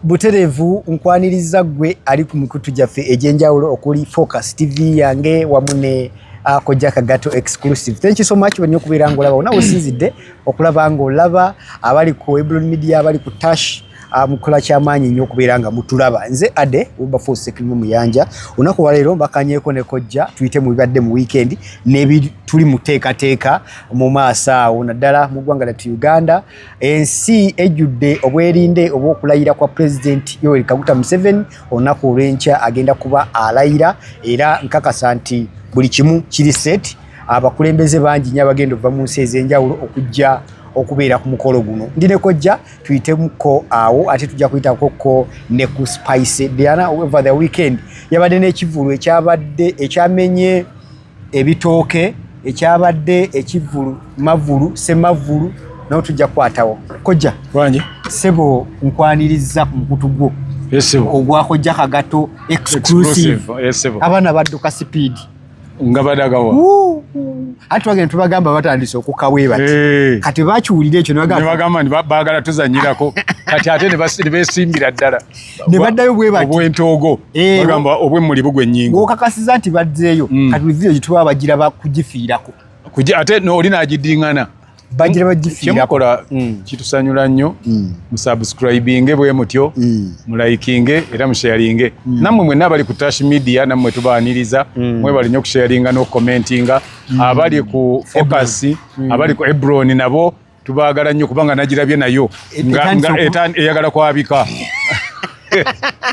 Buterevu nkwaniriza gwe ali ku mikutu gyaffe egyenjawulo okuli Focus TV yange wamune Kojja Kagato exclusive. Thank you so much when okubeera ng'olaba wonna osinzidde okulaba ng'olaba abali ku Ebron Media abali ku Tash mukola kyamaanyi nnyo okubeera nga mutulaba. Nze Ade Wilberforce Sekirimu Muyanja olunaku lwaleero mbakanyeeko ne Kojja tuyite mu bibadde mu weekend tuli mu teekateeka mu maaso awo naddala mu ggwanga lyattu Uganda ensi ejjudde obwerinde obw'okulayira kwa President Yoweri Kaguta Museveni olunaku olw'enkya agenda kuba alayira era nkakasa nti buli kimu kiri set abakulembeze bangi nnyo abagenda okuva mu nsi ez'enjawulo okujja okubeera ku mukolo guno. Ndine Kojja tuyitemuko awo ate tujja kuyitako ne ku Spice Diana over the weekend yabadde n'ekivulu ekyamenye ebitooke ekyabadde ekivulu mavulu semavulu nawo tujja kukwatawo. Kojja wangi sebo nkwaniriza ku mukutu gwo ogwa Kojja Kagato exclusive abana badduka speed nga badagawa ati wagenda tubagamba batandise okukaweeba kati bakiwulira ekyo ne bagamba baagala tuzanyirako kati ate ne beesimbira ddala ne baddayo bwe bati obw'entoogo bagamba obw'emmuli bugwennyingo ng'okakasiza nti badzeeyo kati video gye tuba bagira bakugifiirako ate oli n'agiddiŋŋana bagira bagifiirako kyemukola kitusanyula nnyo musubscribinge bwe mutyo mulayikinge era musharinge nammwe mwenna abali ku Tash Media nammwe tubaaniriza mwebali nnyo okusharinga n'okukomentinga abali ku Focus abali ku Ebron nabo tubaagala nnyo kubanga nagirabye nayo nga eyagala kwabika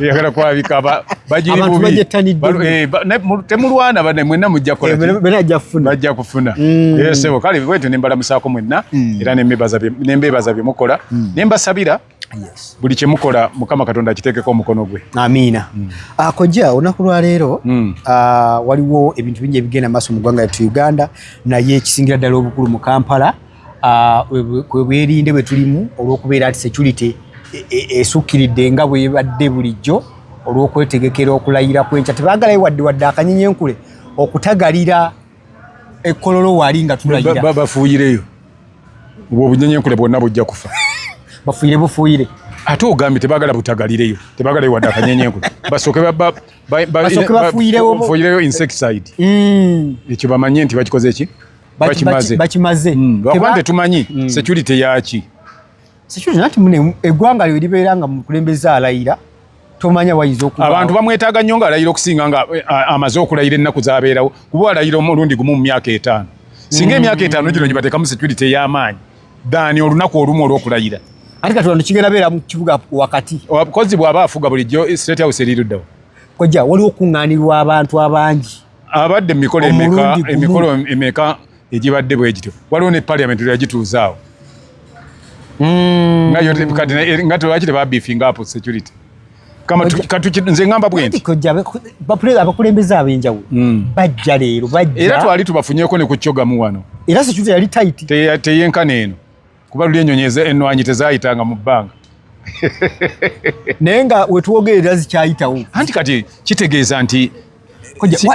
eyagala kwabika bagiri bubi temulwana bane mwenna mujja kola bajja kufuna yesebo kale bwetu nembala musako mwenna era nembebaza bye mukola nembasabira buli kye mukola Mukama Katonda akiteekeko omukono gwe. Amiina. Kojja olunaku lwa leero waliwo ebintu bingi ebigenda maaso mu ggwanga lyattu Uganda naye ekisingira ddala obukulu mu Kampala bwerinde bwe tulimu olw'okubeera nti security esukkiridde nga bwe badde bulijjo olw'okwetegekera okulayira kw'enkya tebaagalayo wadde akanyenyenkule okutagalira ekkololo wali nga tulayira bafuuyireyo obunyenyenkule bwonna bujja kufa bafuuyire bufuuyire ate ogambye tebaagala butagalireyo tebaagalayo wadde akanyenyenkule basooke bafuuyireyo insecticide ekyo bamanye nti bakikoze ki bakimaze lwakuba tetumanyi security yaki security nati mune eggwanga lyo libeera nga mukulembeze alayira tomanya wayiza okuba abantu bamwetaaga nnyo nga alayira okusinga nga amaze okulayira ennaku zaabeerawo kuba alayira omulundi gumu mu myaka 5 singa emyaka 5 gino gye bateekamu security ey'amaanyi dani olunaku olumu olw'okulayira ate kati wano kigenda beera mu kibuga wakati kozi bw'aba afuga bulijjo State House eriruddawo. Kojja waliwo okuŋŋaanirwa abantu abangi abadde emikolo emeka egibadde bwe gityo waliwo ne parliament yagituuzaawo nga tewaki tebabiifinga apo security nze ngamba bwe nti abakulembeze ab'enjawulo bajja leero era twali tubafunyeko ne ku kyogamu wano era security yali tight teyenkana eno kuba luli ennyonyi ennwanyi tezaayitanga mu bbanga naye nga wetwogerera zikyayitawo anti kati kitegeeza nti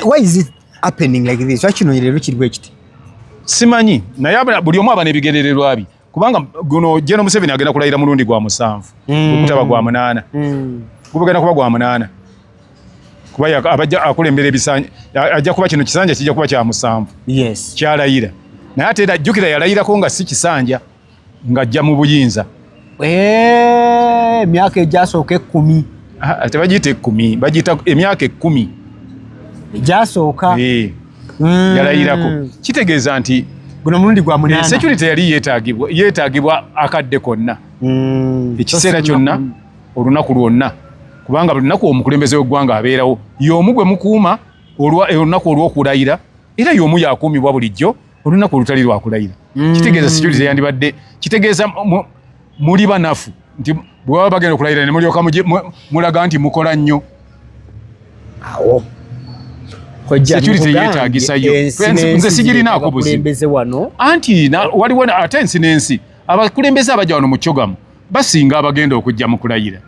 why is it happening like this kino leero kiri bwe kiti simanyi naye buli omu aba n'ebigendererwa bye kubanga guno General Museveni agenda kulayira mulundi gwa 7 okutaba gwa 8 gubagenda kuba gwa 8 kuba abajja akulembera ebisanja ajja kuba kino kisanja kijja kuba kya 7 yes kyalayira naye ate jjukira yalayirako nga si kisanja nga ajja mu buyinza emyaka egyasooka 10 tebagiyita 10 bagiyita emyaka 10 egyasooka yalayirako kitegeeza nti guno mulundi gwa 8 security yali yeetaagibwa akadde konna ekiseera kyonna olunaku lwonna kubanga buli lunaku omukulembeze w'eggwanga abeerawo y'omu gwe mukuuma olunaku olw'okulayira era y'omu yakuumibwa bulijjo olunaku olutali lwakulayira kitegeeza security yandibadde kitegeeza muli banafu nti bwe baba bagenda okulayira ne mulyoka mulaga nti mukola nnyo awo security yeetaagisayo nze sigirinaako buzibu anti waliwo ate ensi n'ensi abakulembeze abajja wano mu kyogamu basinga abagenda okujja mu kulayira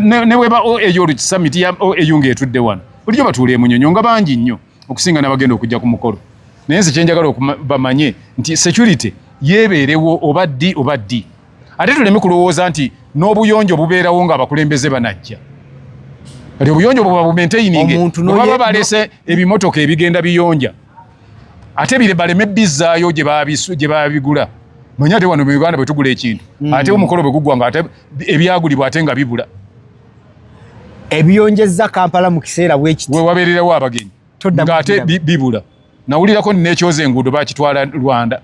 ne weba OAU olukisamiti ya OAU ng'etudde wano bulijjo batuula emunyonyo nga bangi nnyo okusinga n'abagenda okujja ku mukolo naye nze kyenjagala bamanye nti security yeebeerewo obaddi ate tuleme kulowooza nti n'obuyonjo bubeerawo ng'abakulembeze banajja. Kati obuyonjo bwe babumaintaininge baba balese ebimotoka ebigenda biyonja ate bire baleme bizzaayo gye babigula. Manya ate wano mu Uganda bwe tugula ekintu ate omukolo bwe guggwa nga ate ebyagulibwa ate nga bibula. Ebiyonjezza Kampala mu kiseera bw'ekiti we wabeererawo abagenyi ng'ate bibula. Nawulirako nekyoza enguudo bakitwala Rwanda.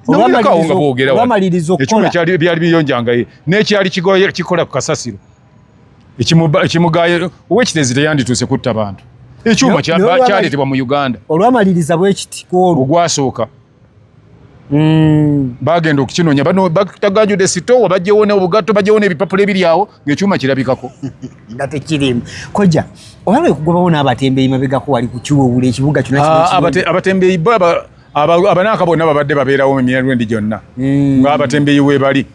Olwamaliriza okukola ekyuma byali biyonjanga n'ekyali kikola ku kasasiro ekimugaye owekitezi teyandituuse kutta bantu. Ekyuma kyaleetebwa mu Uganda olwamaliriza bw'ekiti ogwasooka bagenda okukinoonya batagajudde sitowa bajjewo n'obugatto bajjewo n'ebipapula ebiri awo ng'ekyuma kirabikako nga tekirimu. Kojja olaba okugobawo n'abatembeeyi mabegako wali ku kiwuwula ekibuga kyonna abatembeeyi abanaaka bonna babadde babeerawo mu mirundi gyonna ng'abatembeeyi weebali.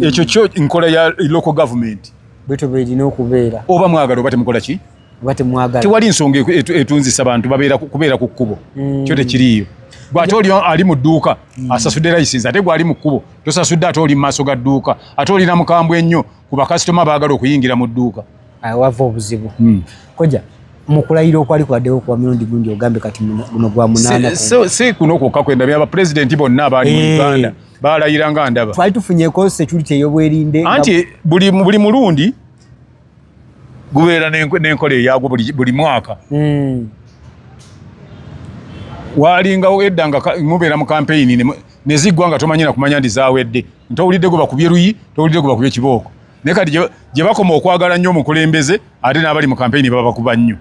Ekyo kyo nkola ya local government bweto bwerina okubeera. Oba mwagala oba temukola ki? Oba temwagala. Tewali nsonga etunzisa bantu kubeera ku kkubo. Kyo tekiriiyo. Bw'ate oli ali mu dduuka asasudde layisinsi ate gwali mu kkubo tosasudde ate oli mu maaso ga dduuka ate olina mukambwe ennyo ku bakasitoma baagala okuyingira mu dduuka. Wava obuzibu. Kojja mu kulayira okwali kwaddewo kwa mirundi gundi ogambe kati guno gwa munaana. Si kuno kwokka kwenda abapulezidenti bonna abaali mu Uganda baalayira nga ndaba. Twali tufunyeeko security ey'obwerinde. Anti buli mulundi gubeera n'enkola eyagwo buli mwaka. Walingawo edda nga mubeera mu kampeyini ne ziggwa nga tomanyira kumanya ndi zaawedde. Ntowulidde gwe bakubye luyi, towulidde gwe bakubye kibooko. Naye kati gye bakoma okwagala nnyo omukulembeze ate n'abali mu kampeyini baba bakuba nnyo.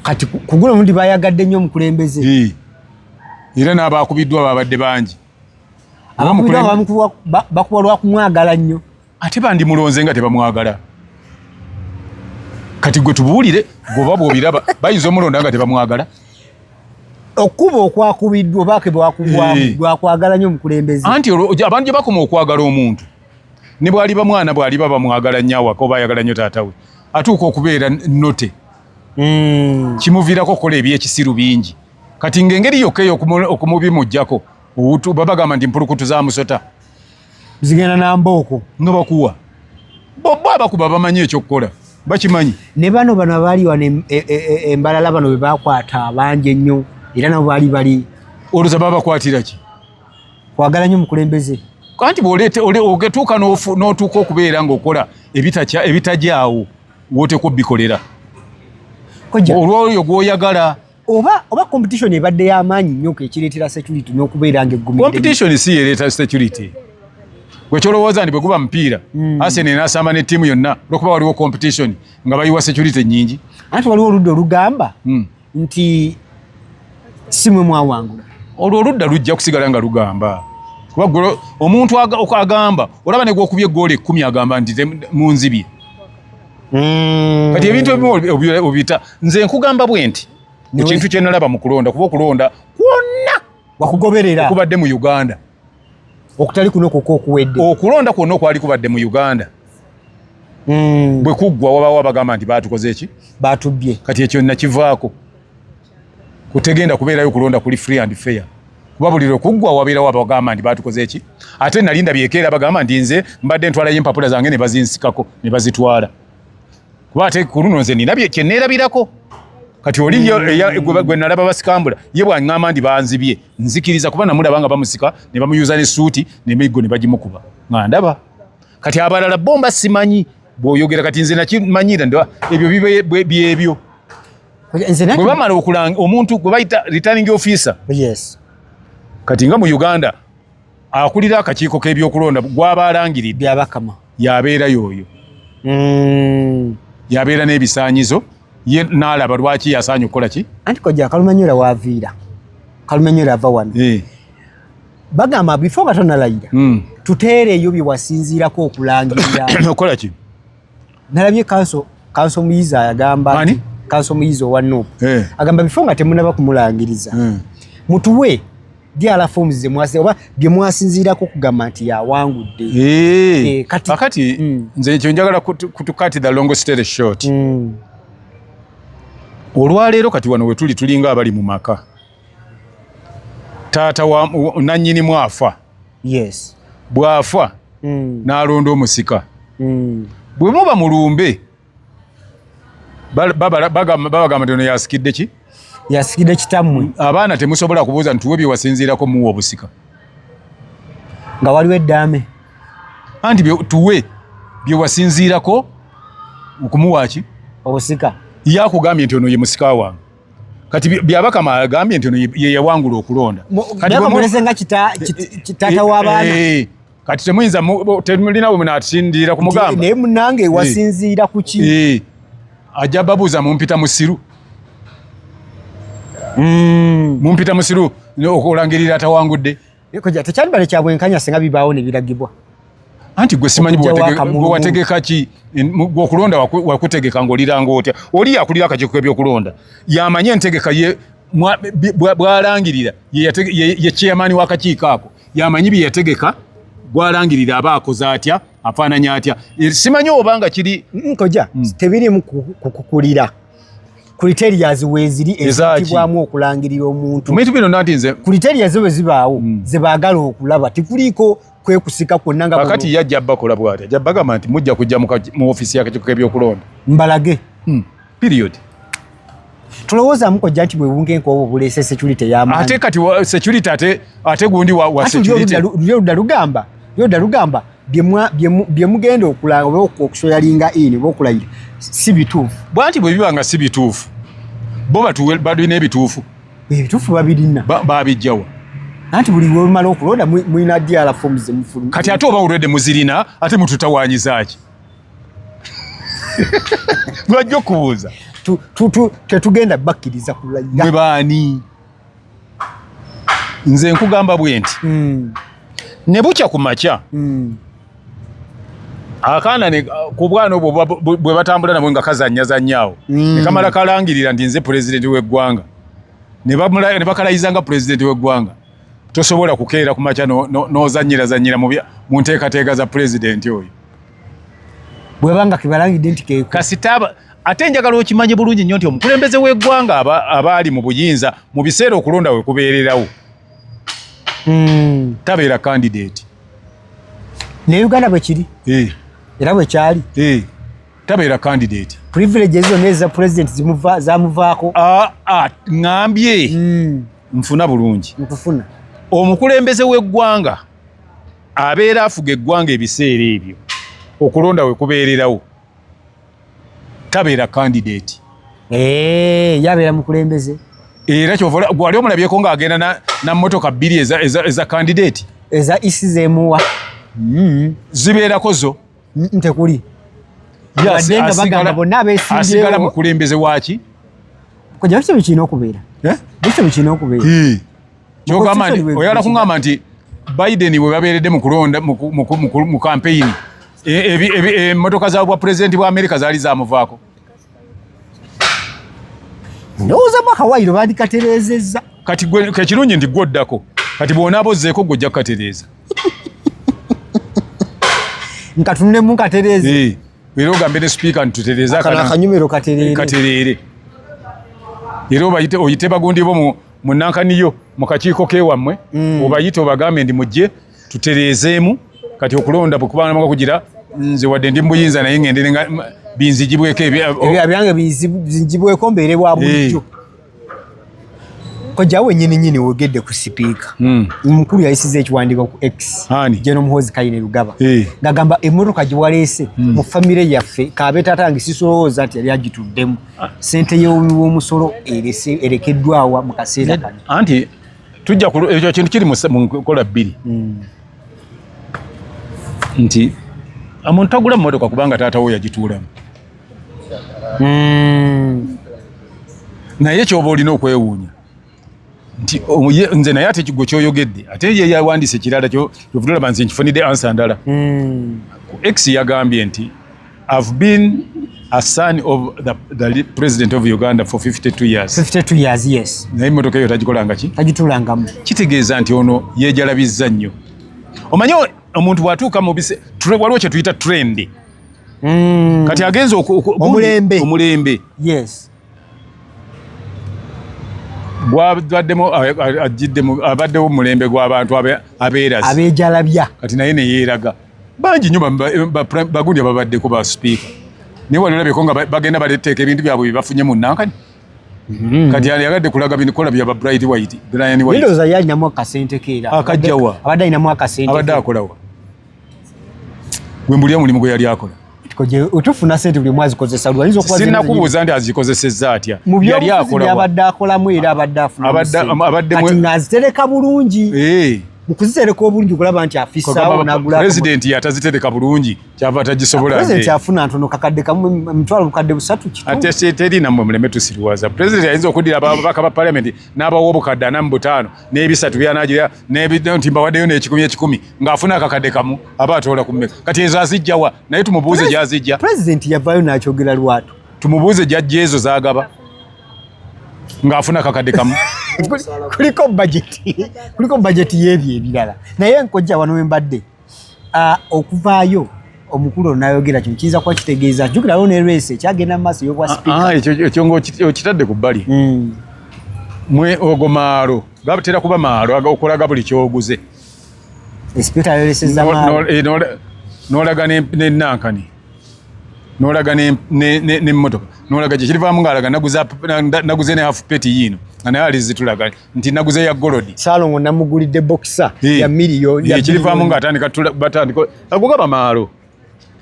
Kati ku guno mundi bayagadde nnyo omukulembeze. Era n'abaakubiddwa babadde bangi. Abakubiddwa bakuba lwa kumwagala nnyo. Ate bandi mulonze nga tebamwagala. Kati gwe tubuulire goba bw'obiraba bayinza omulonda nga tebamwagala. Okuba okwakubiddwa obaake bwakubwamu lwakwagala nnyo omukulembeze. Anti abantu gye bakoma okwagala omuntu ne bwali bamwana bwali baba mwagala nnyo awaka oba ayagala nnyo taata we atuuka okubeera nnote. Kimuviirako okukola ebyekisiru bingi. Kati ng'engeri yokka eyo okumubimuggyako babagamba nti mpulukutu za musota zigenda na mbooko nga bakuwa bo abakuba bamanyi ekyokukola bakimanyi. Ne bano abaali wano embalala bano bwe bakwata abangi ennyo era nabo bali oluza babakwatira ki? Kwagala nnyo omukulembeze. Kanti ogetuuka n'otuuka okubeera ng'okola ebitajaawo wooteeko bikolera olw'oyo gw'oyagala. Oba competition ebadde y'amaanyi nnyo ekireetera security n'okubeera ng'eggumidde. Competition si yereeta security. Wekyolowooza nti bwe guba mupiira Arsenal n'asamba ne ttiimu yonna olwokuba waliwo competition nga bayiwa security nnyingi. Anti waliwo oludda olugamba nti si mwe mwawangula. Olwo oludda lujja kusigala nga lugamba. Kuba omuntu agamba olaba ne gwokubye eggoolo 10 agamba nti munzibye. Kati ebintu ebimu obiyita nze nkugamba bwe nti ekintu kye nalaba mu kulonda kuba okulonda kwonna wakugoberera kubadde mu Uganda. Okutali kuno kwokka okuwedde. Okulonda kwonna okwali kubadde mu Uganda. Bwe kuggwa wabawo abagamba nti baatukoze eki? Baatubbye. Kati ekyo nakivaako. Kutegenda kubeerayo kulonda kuli free and fair. Kuba buli lwe kuggwa wabeerawo abagamba nti baatukoze eki? Ate nalinda byekeera bagamba nti nze mbadde ntwalayo empapula zange ne bazinsikako ne bazitwala. Kuba ate ku luno nze nina kye neerabirako. Kati oli gwe nalaba basikambula ye bw'aŋŋamba nti banzibye nzikiriza kuba namulaba nga bamusika ne bamuyuza n'essuuti n'emiggo ne bagimukuba nga ndaba. Kati abalala bomba simanyi bw'oyogera kati nze nakimanyira ebyo byebyo. Bwe bamala okulanga omuntu gwe bayita returning officer. Yes. Kati nga mu Uganda akulira akakiiko k'ebyokulonda gw'aba alangiridde byabakama yabeera y'oyo. Yabeera n'ebisaanyizo ye n'alaba lwaki yasaanye okukola ki? Anti kojja Kalumanyola waaviira. Kalumanyola ava wano. Bagamba before nga tonalayira tuteereeyo bye wasinziirako okulangirira. Okola ki? Nalabye kanso muyizi agamba ani? Kanso muyizi owa Nuupu. Agamba before nga temunaba kumulangiriza. Mutuwe diala forms ze mwase oba bye mwasinziirako kugamba nti yawangudde. Kakati nze ekyo njagala kutukati the long story short. Olwaleero kati wano we tulinga abali mu maka. Taata wa nannyini mwafa. Yes. bwafa n'alonda omusika bwe muba mulumbe babagamba nti ono yasikidde ki yasikidde kitammwe abaana temusobola kubuuza nti tuwe bye wasinziirako muwa obusika nga waliwo eddaame anti tuwe bye wasinziirako okumuwa ki obusika yakugambye nti ono ye musika wange kati byabakama agambye nti ono ye yawangula okulonda mulese nga kitata w'abaana kati temuyinza temulina bwe munaasindiira kumugamba naye munange wasinziira ku ki ajja babuuza mumpita musiru mumpita musiru okulangirira atawangudde tekyalibale kya bwenkanya singa bibaawo ne biragibwa anti gwe simanyi bwe wategeka ki okulonda wakutegeka ng'oliranga otya oli yakulira akakiiko ebyokulonda yamanye entegeka ye bw'alangirira ye chairman w'akakiiko ako yamanyi bye yategeka gwalangirira aba akoze atya afaananya atya simanyi obanga kiri nkoja tebirimu kukukulira criterias weziri ezitibwamu okulangirira omuntu mitu bino nati nze criterias bwe zibaawo ze baagala okulaba tikuliko kwekusika kwonna nga kakati yajja bakola bw'atya ajja bagamba nti mujja kujja mu ofisi y'akakiiko k'ebyokulonda mbalage period tulowooza mukojja nti bwebungenka obwo buleese security y'amaanyi ate kati security ate gundi wa security lyoda lugamba bye mugenda okulanga oba okusoyalinga ini oba okulayira si bituufu bwanti bwe biba nga si bituufu bo balina ebituufu ebituufu babirina babijjawa anti buli lwemala okulonda mulina DR forms zemufuluma kati ate oba olwedde muzirina ate mututawaanyizaaki lwajja okubuuza tetugenda bakkiriza kulayira mwe baani nze nkugamba bwe nti ne bukya ku makya akaana ku bwana obwo bwe batambula nabwe nga kazanyazanyaawo ne kamala kalangirira nti nze pulezidenti w'eggwanga ne bakalayiza nga pulezidenti w'eggwanga tosobola kukeera ku makya n'ozanyirazanyira mu nteekateeka za pulezidenti oyo bwebanga kebalangidde nti kasitaba ate njagala okimanye bulungi nnyo nti omukulembeze w'eggwanga abaali mu buyinza mu biseera okulonda we kubeererawo tabeera candidate ne Uganda bwe kiri era bwe kyali tabeera candidate privileges zonna eza president zamuvaako ŋŋambye nfuna bulungi nkufuna omukulembeze w'eggwanga abeera afuga eggwanga ebiseera ebyo okulonda we kubeererawo tabeera candidate yabeera mukulembeze era kyova gwali omulabyeko ng'agenda na mmotoka bbiri eza candidate eza isi zemuwa zibeerako zo ntekuli nga bagamba bonna abeesimbyeo mukulembeze waki koja biki bikina okubeera biki bikina okubeera kyogamba nti oyagala kuŋŋamba nti Biden bwe babeeredde mu kulonda mu kampeyini emmotoka za bwa pulezidenti bwa Amerika zaali zamuvaako ndowooza mwakawayiro bandikatereezezza kati kekirungi nti gwoddako kati bw'onaaba ozzeeko gwe ojja kukatereeza nkatunulemu nkatereeze era ogambe ne sipiika nti tutereeze akanyumiro katereere era oyite bagundi bo mu nankaniyo mu kakiiko kewammwe obayite obagambe ndi mujje tutereezeemu kati okulonda bwekubanga kugira nze wadde ndi mubuyinza naye ŋŋendere nga binzijibweko ebyange binzijibweko mbeere bwa bulijjo kojja wennyini wogedde ku sipiika mukulu yayisiza ekiwandiiko ku X Jeno Muhoozi Kayine Lugaba ng'agamba emmotoka gye waleese mu famire yaffe kaabe taata wange sisolowooza nti yali agituddemu ssente y'omusolo erekeddwawa mu kaseera kano anti tujja ekyo kintu kiri mu nkola bbiri nti omuntu tagula mmotoka kubanga taatawo yagituulamu naye kyoba olina okwewuunya nti nze naye ate gwe kyoyogedde ate ye yawandiisa ekirala kyovulaba nze nkifunidde ansa ndala X yagambye nti I've been a son of the president of Uganda for 52 years. 52 years, yes. Naye emmotoka eyo tagikolanga ki? Tagituulangamu. Kitegeeza nti ono yeejalabizza nnyo. Omanyi omuntu bw'atuuka mu waliwo kye tuyita trend. Kati agenza omulembe. Omulembe. Yes. gwabaddemu ajiddemu abaddewo mulembe gw'abantu abeerazi abeejalabya kati naye ne yeeraga bangi nnyo bagundi ababaddeko ba sipiika naye wali olabeko nga bagenda baleteeka ebintu byabwe byebafunye mu nankani kati yagadde kulaga bikola byaba Brian White ndowooza yalinamu akasente keera akajjawa abadde alinamu akasente abadde akolawa gwe mbulya mulimu gwe yali akola otufuna sente buli mwezi kozesa lwaliza okuba sinnakubuuza nti azikozesezza atya yali akolawa abadde akolamu era abadde afuna kati ng'azitereka bulungi mu kuzitereka obulungi okulaba nti afisaawo n'agula pulezidenti yatazitereka bulungi kyava tagisobola pulezidenti afuna ntono kakadde kamu emitwalo bukadde 3 kitu ate teri nammwe muleme tusiriwaza pulezidenti ayinza okuddira ababaka ba palamenti n'abawa obukadde 45 n'ebisatu byanagira nti mbawaddeyo n'ekikumi ng'afuna akakadde kamu aba atoola ku mmeka kati ezo azijjawa naye tumubuuze gy'azijja pulezidenti yavaayo n'akyogera lwatu tumubuuze gy'ajja ezo z'agaba ng'afuna akakadde kamu kuliko budget y'ebyo ebirala naye nkojja wano wembadde okuvaayo omukulu onayogera kino kiyinza kuba kitegeeza jjukirawo ne race ekyagenda mu maaso y'obwa sipiika ekyo ng'okitadde ku bbali mwe ogwo maalo gatera kuba maalo okulaga buli kyoguze esipiika yayolesezza maalo n'olaga n'ennankani n'olaga n'emmotoka n'olaga kyekirivaamu ng'alaga naguze ne half peti yiino nga naye alizitulaga nti naguze ya golodi Salongo namugulidde boxer ya miliyoni ekirivaamu ng'atandika batandika agugaba maalo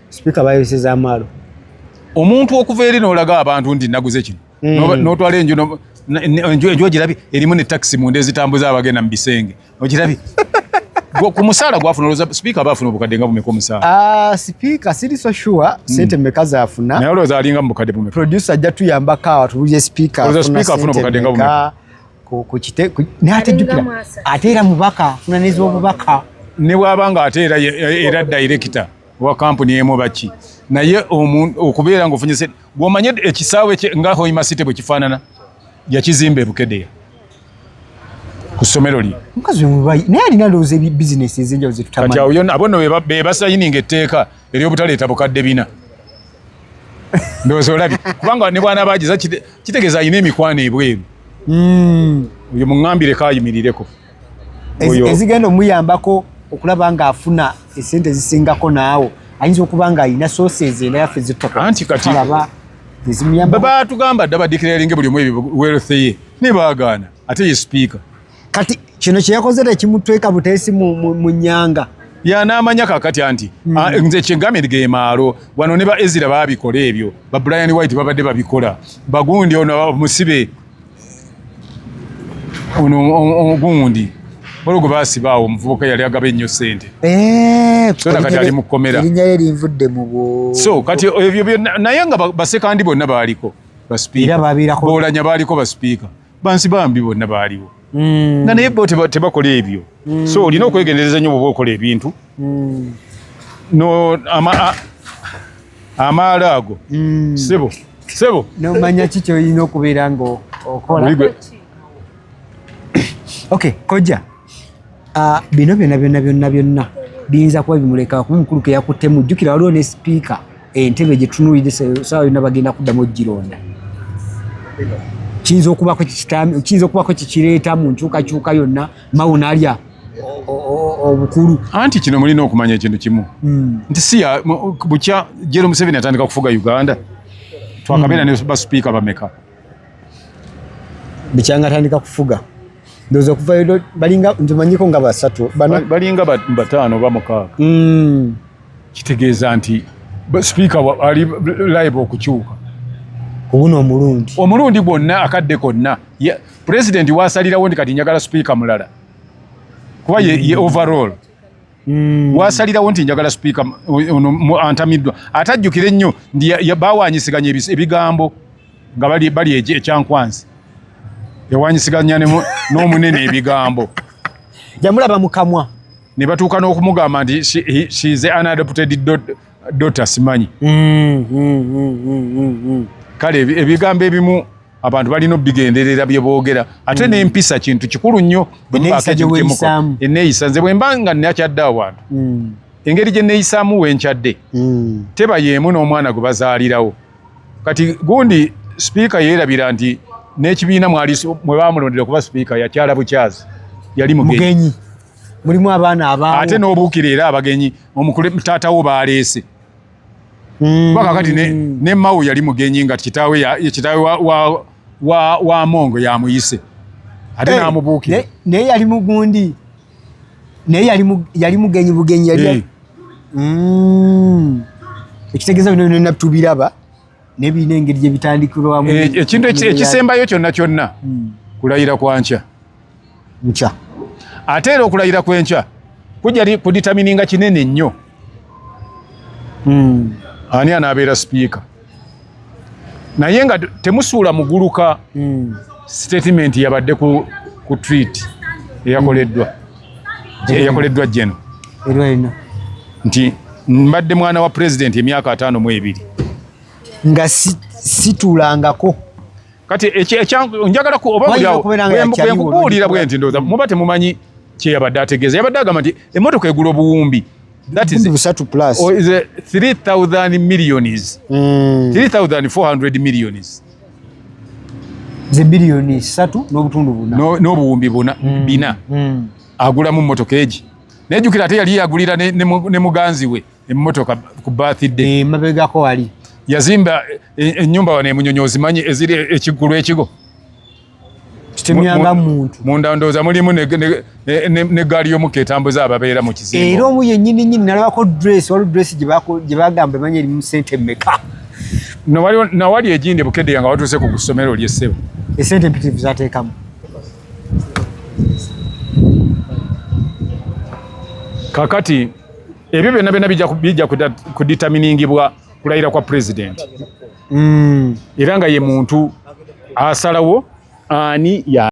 sipiika bayoleseza amaalo omuntu okuva eri n'olaga abantu nti naguze kino n'otwala enju ogirabye erimu ne takisi munda ezitambuza abagenda mu bisenge ogirabye ku musaala gwafuna olowooza sipiika aba afuna obukadde nga bumeka omusaala sipiika siri so sure sente mmeka zaafuna naye olowooza alinga mu bukadde bumeka producer ajja tuyambako awo tubuulire sipiika afuna obukadde nga bumeka naye ate jjukira ate era mubaka afuna n'ez'obubaka ne bw'aba nga ate era director wa kampuni emu baki naye okubeera ng'ofunye sente gw'omanye ekisaawe nga Hoima City bwe kifaanana yakizimba e Bukedeya ku ssomero lye mukazi omubayi naye alina ndowooza bizinesi ez'enjawulo ze tutamanyi kati awo yonna abono be basayininga etteeka ery'obutaleeta bukadde 4 ndowooza olabye kubanga ne bwana baagiza kitegeeza alina emikwano ebweru oyo muŋŋambire kaayimirireko ezigenda omuyambako okulaba ng'afuna esente ezisingako naawo ayinza okuba ng'alina sources enayaffe zittoka anti kati ezimuyamba batugamba dda badikiraringe buli omu wealth ye ne baagaana ate ye sipiika kati kino kye yakoze tekimutweka buteesi mu nnyanga y'anaamanya kakati anti nze kyengambye ge maalo wano ne ba Ezra baabikola ebyo ba Brian White babadde babikola bagundi ono musibe ono ogundi olwo baasibaawo omuvubuka yali agaba ennyo ssente so nakati ali mu kkomera erinnya lye linvudde mu bwo so kati ebyo byonna naye nga basekandi bonna baaliko basipiika boolanya baaliko basipiika bansi bambi bonna baaliwo nga naye bo tebakola ebyo so olina okwegendereza nnyo bwoba okola ebintu amaalo ago sebo nomanya ki kyolina okubeera ng'okola okay kojja bino byonna biyinza kuba bimuleka kuba omukulu ke yakutte mujjukira waliwo ne sipiika entebe gye tunuulidde sawa yonna bagenda kuddamu ogironda kiyinza okubako kikireeta mu nkyukakyuka yonna mawo naalya obukulu anti kino mulina okumanya ekintu kimu nti siya bukya Jero Museveni atandika kufuga Uganda twakabeera ne basipiika bameka bukyanga atandika kufuga ndowooza okuvayo balinga ntimanyiko nga 3 balinga 5 oba 6 kitegeeza nti sipiika ali live okukyuka obuno omulundi gwonna akadde konna pulezidenti waasalirawo ndi kati njagala sipiika mulala kuba ye overall waasalirawo nti njagala sipiika antamiddwa ate ajjukire ennyo ndi bawanyisiganya ebigambo nga bali ekyankwansi yawanyisiganya n'omunene ebigambo jamulaba mukamwa ne batuuka n'okumugamba nti she is an adopted daughter simanyi kale ebigambo ebimu abantu balina obigenderera bye boogera ate n'empisa kintu kikulu nnyo enneeyisa nze bwe mba nga nnakyadde awantu engeri gye nneeyisaamu wenkyadde teba yeemu n'omwana gwe bazaalirawo kati gundi sipiika yeerabira nti n'ekibiina mwe bamulondera okuba sipiika yakyala bukyazi yali mugenyi mulimu abaana abaawo ate n'obuukira era abagenyi taatawo baleese kakati ne Mao yali mugenyi nga kitaawe wa Mongo yamuyise ate n'amubuukira naye yali mugundi naye yali mugenyi bugenyi yali ekitegeeza bino byonna tubiraba n'ebiina engeri gye bitandikirwamu ekintu ekisembayo kyonna kulayira kwa nkya ate era okulayira kw'enkya kujja kuditamininga kinene nnyo ani anaabeera sipiika naye nga temusuula muguluka statement yabadde ku tweet eyakoleddwa Jeno nti mbadde mwana wa president emyaka 52 nga situlangako kati njagala kubuulira bwe nti ndowooza muba temumanyi kyeyabadde ategeeza yabadde agamba nti emmotoka egula obuwumbi that is 3,000 millions 3,400 millions ze bilioni 3 n'obutundu buna n'obuwumbi bina agulamu mmotoka egi nejjukira ate yali yagulira ne muganzi we emmotoka ku birthday mabegako wali yazimba ennyumba wano emunyonyozi manyi eziri ekigulu ekigo kitemyanga muntu munda ndowooza mulimu ne gaali y'omukka etambuza ababeera mu kizimbo era omu yennyini nnyini nalabako waliwo dress gye bagamba emanyi erimu sente mmeka nawali egindi bukedde nga watuuse ku ssomero ly'essebo esente empitirivu zateekamu kakati ebyo byonna bijja kuditaminingibwa kulayira kwa president era nga ye muntu asalawo ani ya